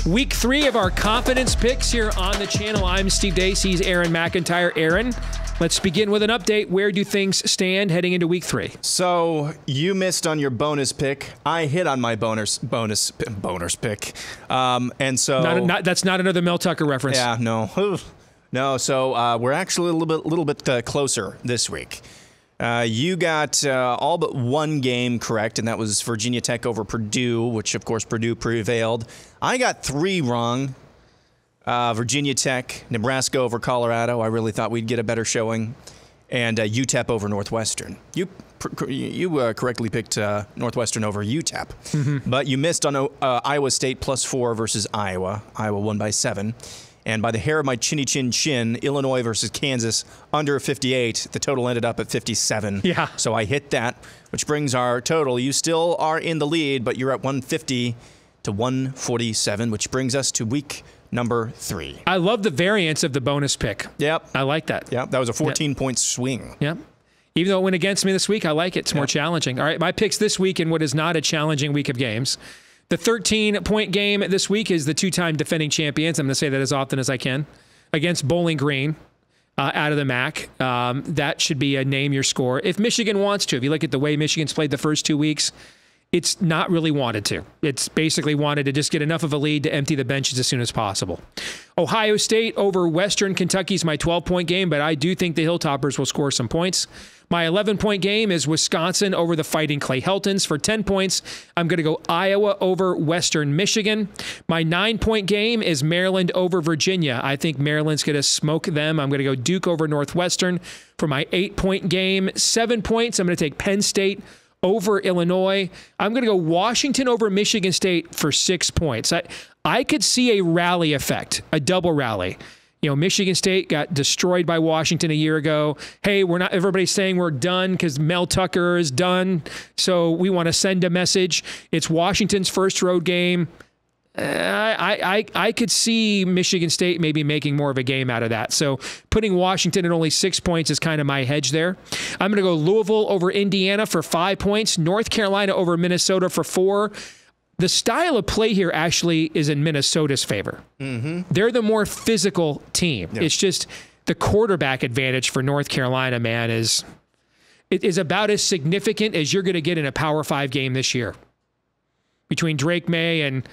Week 3 of our confidence picks here on the channel. I'm Steve Deace. He's Aaron McIntyre. Aaron, let's begin with an update. Where do things stand heading into week 3? So you missed on your bonus pick. I hit on my bonus pick. And so That's not another Mel Tucker reference. Yeah, no. No, so we're actually a little bit closer this week. You got all but one game correct, and that was Virginia Tech over Purdue, which, of course, Purdue prevailed. I got 3 wrong. Virginia Tech, Nebraska over Colorado. I really thought we'd get a better showing. And UTEP over Northwestern. You correctly picked Northwestern over UTEP. Mm-hmm. But you missed on Iowa State +4 versus Iowa. Iowa won by 7. And by the hair of my chinny chin chin, Illinois versus Kansas under 58. The total ended up at 57. Yeah. So I hit that, which brings our total. You still are in the lead, but you're at 150 to 147, which brings us to week number 3. I love the variance of the bonus pick. Yep. I like that. Yep. That was a 14-point swing. Yep. Even though it went against me this week, I like it. It's more challenging. All right, my picks this week in what is not a challenging week of games. The 13-point game this week is the 2-time defending champions. I'm going to say that as often as I can. Against Bowling Green out of the MAC. That should be a name your score. If Michigan wants to, if you look at the way Michigan's played the first 2 weeks, it's not really wanted to. It's basically wanted to just get enough of a lead to empty the benches as soon as possible. Ohio State over Western Kentucky is my 12-point game, but I do think the Hilltoppers will score some points. My 11-point game is Wisconsin over the Fighting Clay Heltons for 10 points. I'm going to go Iowa over Western Michigan. My 9-point game is Maryland over Virginia. I think Maryland's going to smoke them. I'm going to go Duke over Northwestern for my 8-point game. 7 points, I'm going to take Penn State over Illinois. I'm going to go Washington over Michigan State for 6 points. I could see a rally effect, a double rally. You know, Michigan State got destroyed by Washington a year ago. Hey, everybody's saying we're done because Mel Tucker is done. So we want to send a message. It's Washington's first road game. I could see Michigan State maybe making more of a game out of that. So putting Washington at only 6 points is kind of my hedge there. I'm going to go Louisville over Indiana for 5 points. North Carolina over Minnesota for 4. The style of play here actually is in Minnesota's favor. Mm-hmm. They're the more physical team. Yeah. It's just the quarterback advantage for North Carolina, man, is about as significant as you're going to get in a Power 5 game this year. Between Drake May and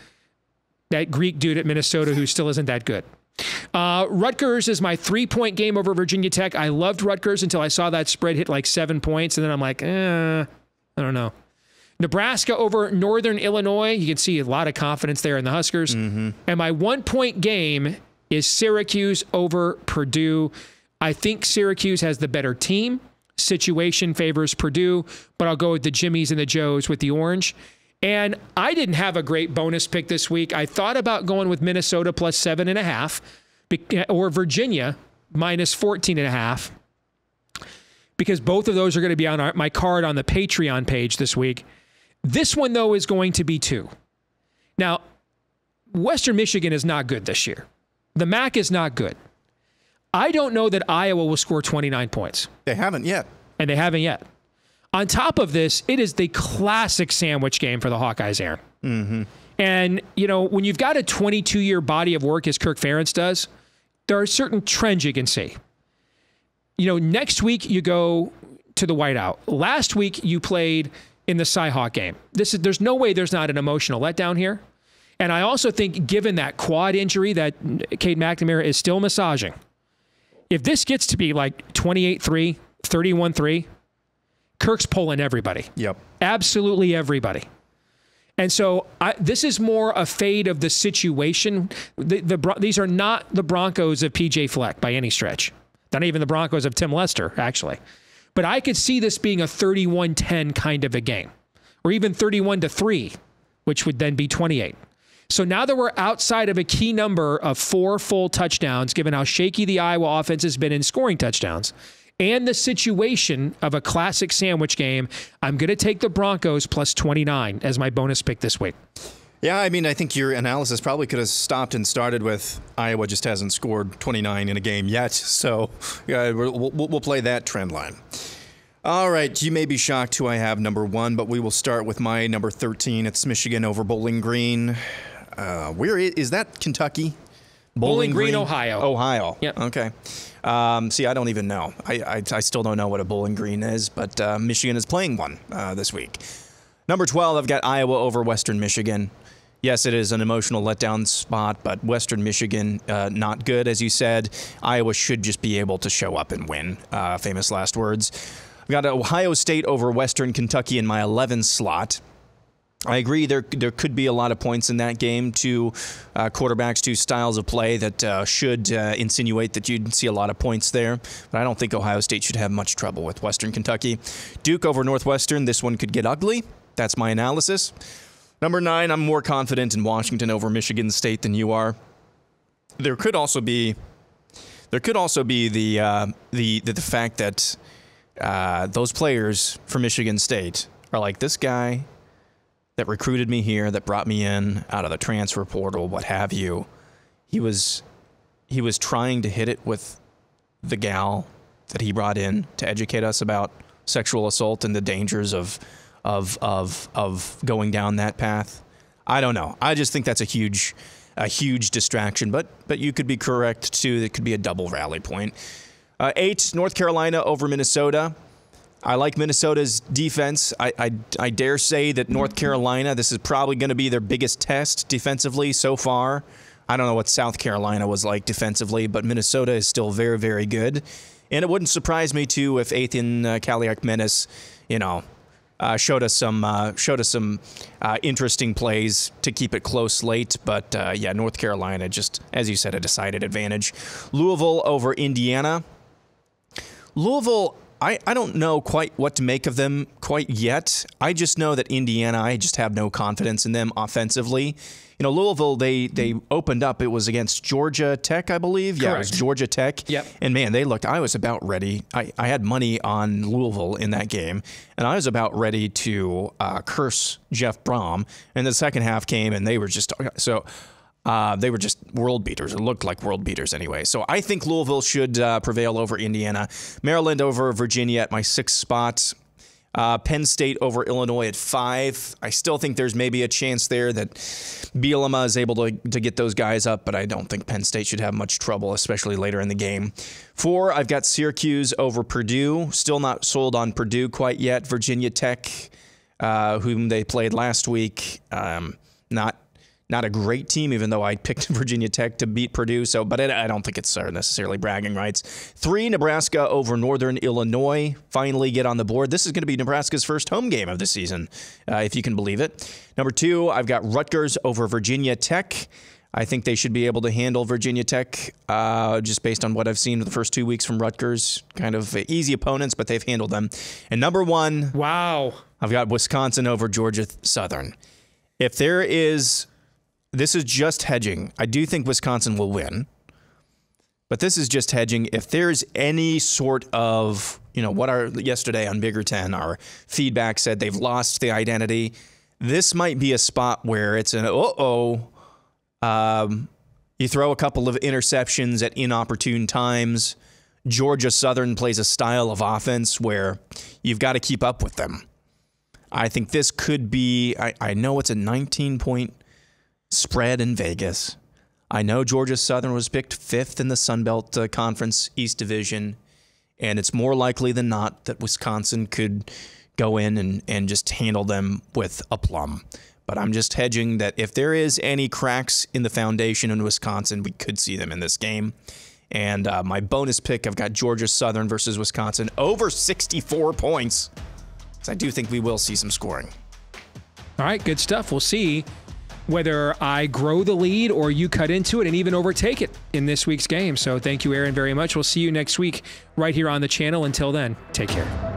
that Greek dude at Minnesota who still isn't that good. Rutgers is my 3-point game over Virginia Tech. I loved Rutgers until I saw that spread hit like 7 points, and then I'm like, I don't know. Nebraska over Northern Illinois. You can see a lot of confidence there in the Huskers. Mm-hmm. And my 1-point game is Syracuse over Purdue. I think Syracuse has the better team. Situation favors Purdue, but I'll go with the Jimmies and the Joes with the orange. And I didn't have a great bonus pick this week. I thought about going with Minnesota plus 7.5 or Virginia minus 14.5 because both of those are going to be on my card on the Patreon page this week. This one, though, is going to be 2. Now, Western Michigan is not good this year. The MAC is not good. I don't know that Iowa will score 29 points. They haven't yet. And they haven't yet. On top of this, it is the classic sandwich game for the Hawkeyes, Aaron. Mm-hmm. And, you know, when you've got a 22-year body of work as Kirk Ferentz does, there are certain trends you can see. You know, next week you go to the whiteout. Last week you played in the Cy-Hawk game. There's no way there's not an emotional letdown here. And I also think given that quad injury that Cade McNamara is still massaging, if this gets to be like 28-3, 31-3, Kirk's pulling everybody. Yep. Absolutely everybody. And so this is more a fade of the situation. These are not the Broncos of P.J. Fleck by any stretch. Not even the Broncos of Tim Lester, actually. But I could see this being a 31-10 kind of a game, or even 31-3, which would then be 28. So now that we're outside of a key number of 4 full touchdowns, given how shaky the Iowa offense has been in scoring touchdowns, and the situation of a classic sandwich game, I'm going to take the Broncos plus 29 as my bonus pick this week. Yeah, I mean, I think your analysis probably could have stopped and started with Iowa just hasn't scored 29 in a game yet. So we'll play that trend line. All right, you may be shocked who I have number 1, but we will start with my number 13. It's Michigan over Bowling Green. Where is that? Kentucky? Bowling Green, Ohio. Ohio. Yep. Okay. See, I don't even know. I still don't know what a Bowling Green is, but Michigan is playing one this week. Number 12, I've got Iowa over Western Michigan. Yes, it is an emotional letdown spot, but Western Michigan, not good, as you said. Iowa should just be able to show up and win. Famous last words. I've got Ohio State over Western Kentucky in my 11 slot. I agree there could be a lot of points in that game. Two quarterbacks, two styles of play that should insinuate that you'd see a lot of points there. But I don't think Ohio State should have much trouble with Western Kentucky. Duke over Northwestern. This one could get ugly. That's my analysis. Number 9, I'm more confident in Washington over Michigan State than you are. There could also be the fact that those players from Michigan State are like, this guy that recruited me here, that brought me in out of the transfer portal, what have you. He was trying to hit it with the gal that he brought in to educate us about sexual assault and the dangers of going down that path. I don't know. I just think that's a huge distraction. But you could be correct too. It could be a double rally point. 8, North Carolina over Minnesota. I like Minnesota's defense. I dare say that North Carolina, this is probably going to be their biggest test defensively so far. I don't know what South Carolina was like defensively, but Minnesota is still very, very good. And it wouldn't surprise me too if Ethan Kaliak-Menis, showed us some interesting plays to keep it close late. But North Carolina, just as you said, a decided advantage. Louisville over Indiana. Louisville, I don't know quite what to make of them quite yet. I just know that Indiana, I just have no confidence in them offensively. Louisville, they opened up. It was against Georgia Tech, I believe. Correct. Yeah, it was Georgia Tech. Yep. And man, I was about ready. I had money on Louisville in that game, and I was about ready to curse Jeff Brom. And the second half came, and they were just world beaters. It looked like world beaters anyway. So I think Louisville should prevail over Indiana. Maryland over Virginia at my 6th spot. Penn State over Illinois at 5. I still think there's maybe a chance there that Bielema is able to get those guys up, but I don't think Penn State should have much trouble, especially later in the game. 4, I've got Syracuse over Purdue. Still not sold on Purdue quite yet. Virginia Tech, whom they played last week, not a great team, even though I picked Virginia Tech to beat Purdue. But I don't think it's necessarily bragging rights. 3, Nebraska over Northern Illinois. Finally get on the board. This is going to be Nebraska's first home game of the season, if you can believe it. Number 2, I've got Rutgers over Virginia Tech. I think they should be able to handle Virginia Tech, just based on what I've seen the first 2 weeks from Rutgers. Kind of easy opponents, but they've handled them. And number 1, wow, I've got Wisconsin over Georgia Southern. If there is... This is just hedging. I do think Wisconsin will win, but this is just hedging. If there's any sort of, yesterday on Bigger 10, our feedback said they've lost the identity. This might be a spot where it's an you throw a couple of interceptions at inopportune times. Georgia Southern plays a style of offense where you've got to keep up with them. I think this could be, I know it's a 19-point spread in Vegas. I know Georgia Southern was picked 5th in the Sun Belt Conference East Division, and it's more likely than not that Wisconsin could go in and just handle them with aplomb. But I'm just hedging that if there is any cracks in the foundation in Wisconsin, we could see them in this game. And my bonus pick, I've got Georgia Southern versus Wisconsin over 64 points. So I do think we will see some scoring. All right, good stuff. We'll see whether I grow the lead or you cut into it and even overtake it in this week's game. So thank you, Aaron, very much. We'll see you next week right here on the channel. Until then, take care.